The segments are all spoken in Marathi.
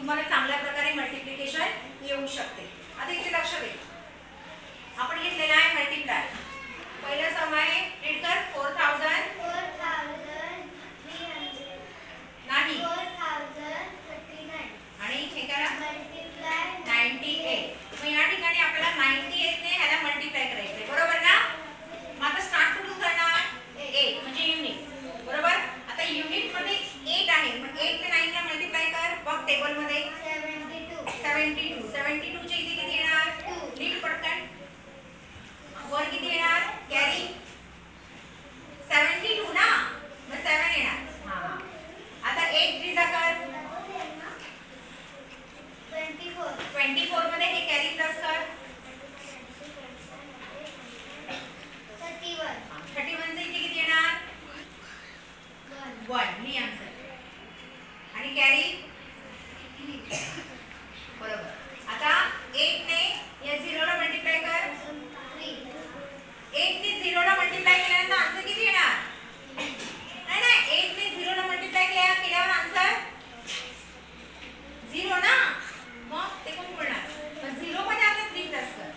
तुम्हाला चांगल्या प्रकारे मल्टिप्लिकेशन येऊ शकते. आता इथे लक्ष दे, आपण घेतलेला आहे मल्टिप्लाय. पहिला सम आहे, रीड कर. 4000 नाही 4039 आणि हे करा मल्टिप्लाय 98. मग या ठिकाणी आपल्याला 98 ने ह्याला मल्टिप्लाय करायचंय, बरोबर ना? मग आता स्टार्ट कुठून करणार? 8 म्हणजे युनिट, बरोबर. आता युनिट मध्ये 8 आहे, पण 8 ने 9 ला मल्टिप्लाय कर. बघ टेबल मध्ये 72 चे इथे किती येणार? 2. लीड पटकन. वर किती येणार? कॅरी 72 ना, मग 7 येणार. हां, आता 8 3 कर. 24 मध्ये हे कॅरी प्लस कर. 31 चे इथे किती येणार? 1. ही आन्सर. आणि कॅरी बरोबर. आता 8 ने या 0 ला मल्टिप्लाय कर. 8 ने 0 ला मल्टिप्लाय केल्यानंतर आन्सर किती येणार? नाही 8 ने 0 ला मल्टिप्लाय केल्यावर आन्सर 0 ना, मग ते कोण बोलणार? पण 0 मध्ये आता 3 प्लस कर.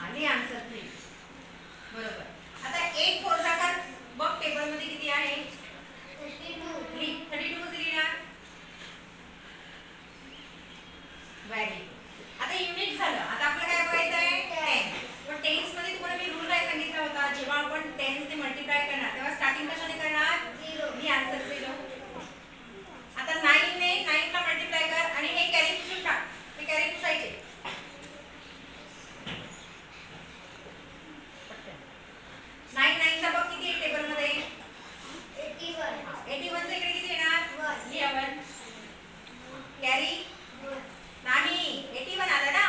आली आन्सर 3, बरोबर. आता 8 4 कर. बघ टेबल मध्ये किती आहे? 32 कसे लिहिणार? व्हॅरी. आता युनिट झालं. आता आपल्याला काय बघायचं आहे? 10. पण टेन्स मध्ये तुम्हाला मी रूल काय सांगितला होता? जेव्हा आपण टेन्स ने मल्टिप्लाय करणार तेव्हा स्टार्टिंग कशाने करणार? 0. ही आन्सर 0. आता 9 ने 9 ला मल्टिप्लाय कर आणि हे कॅरी पुसून टाक. हे कॅरी पुसायचे. 9 9 चा बघ किती आहे टेबल मध्ये? 81 चे इकडे किती येणार? 11. कॅरी नाही 81 आला ना.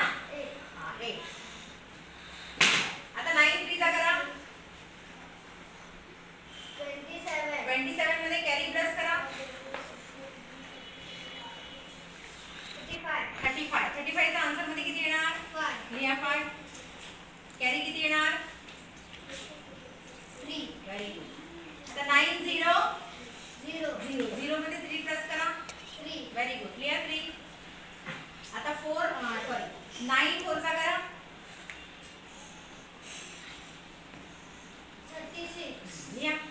हां 8. आता 9 3 चा करा. 27 मध्ये कॅरी प्लस करा. 35 चा आन्सर मध्ये किती येणार? 5. कॅरी किती येणार? 3. Very good. आता 9 0 मध्ये 3 प्लस करा. 3. Very good. क्लियर 3. आता 9 4 चा करा.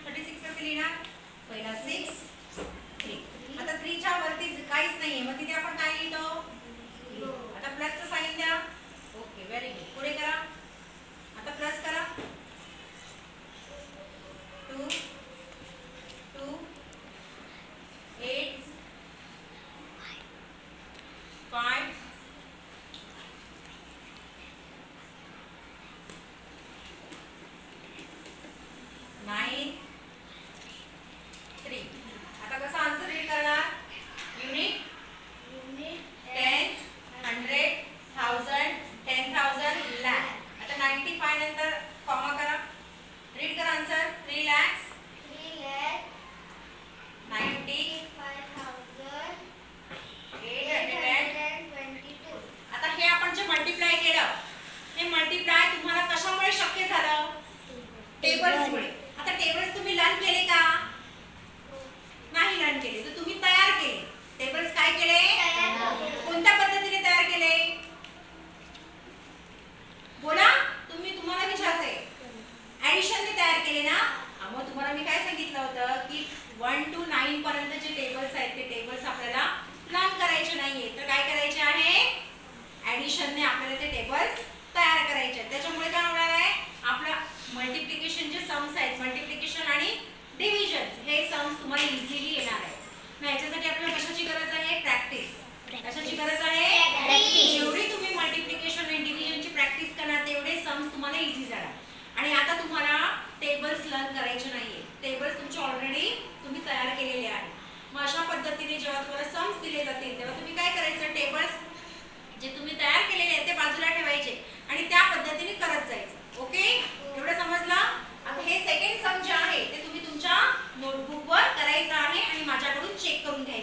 36 कसे लिहिणार? पहिला 6 3. आता 3 च्या वरती काहीच नाहीये, मग तिथे आपण काय लिहितो? आता प्लसचं साइन द्या. Okay very good. पुढे करा. आता प्लस करा. 2 2 8 5 9 3. आता कसं आन्सर रीड करणार? युनिट 10 100 1000 10,000 लाख. आता 95 नंतर कॉमा करा. रीड करा आन्सर. 3 लाख 95,822. आता हे आपण जे मल्टिप्लाय केलं, हे मल्टिप्लाय तुम्हाला कशामुळे शक्य झालं? टेबल्समुळे. आता टेबल्स तुम्ही लर्न केले का? नाही लर्न केले, तर तुम्ही तयार केले. टेबल्स काय केले? कोणत्या पद्धतीने तयार केले? बोला. तुम्हाला विचारते. ऍडिशनने तयार केले ना? मग तुम्हाला मी काय सांगितलं होतं की 1 to 9 पर्यंत जे टेबल्स आहेत ते टेबल्स आपल्याला लर्न करायचे नाहीये, तर काय करायचे आहे? ऍडिशनने आपल्याला ते टेबल्स तयार करायचे. त्याच्यामुळे काय होणार आहे? आपला मल्टिप्लिकेशन जे सम्स आहेत, मल्टिप्लिकेशन आणि डिव्हिजन, हे सम्स तुम्हाला इझिली येणार आहे. मग याच्यासाठी आपल्याला कशाची गरज आहे? प्रॅक्टिस. कशाची गरज आहे? प्रॅक्टिस. जेवढी तुम्ही मल्टिप्लिकेशन आणि डिव्हिजनची प्रॅक्टिस करणार तेवढे सम्स तुम्हाला इझी जाणार. आणि आता तुम्हाला टेबल्स लर्न करायचे नाहीये. टेबल्स तुमचे ऑलरेडी तुम्ही तयार केलेले आहेत. मग अशा पद्धतीने जेव्हा तुम्हाला सम्स दिले जातील तेव्हा तुम्ही काय करायचं? टेबल्स जे तुम्ही तयार केलेले आहेत ते बाजूला ठेवायचे आणि त्या पद्धतीने करत जायचं. ओके, एवढं समजलं? आता हे सेकंड सम जे आहे ते तुम्ही तुमच्या नोटबुकवर करायचं आहे आणि माझ्याकडून चेक करून घ्यायचं.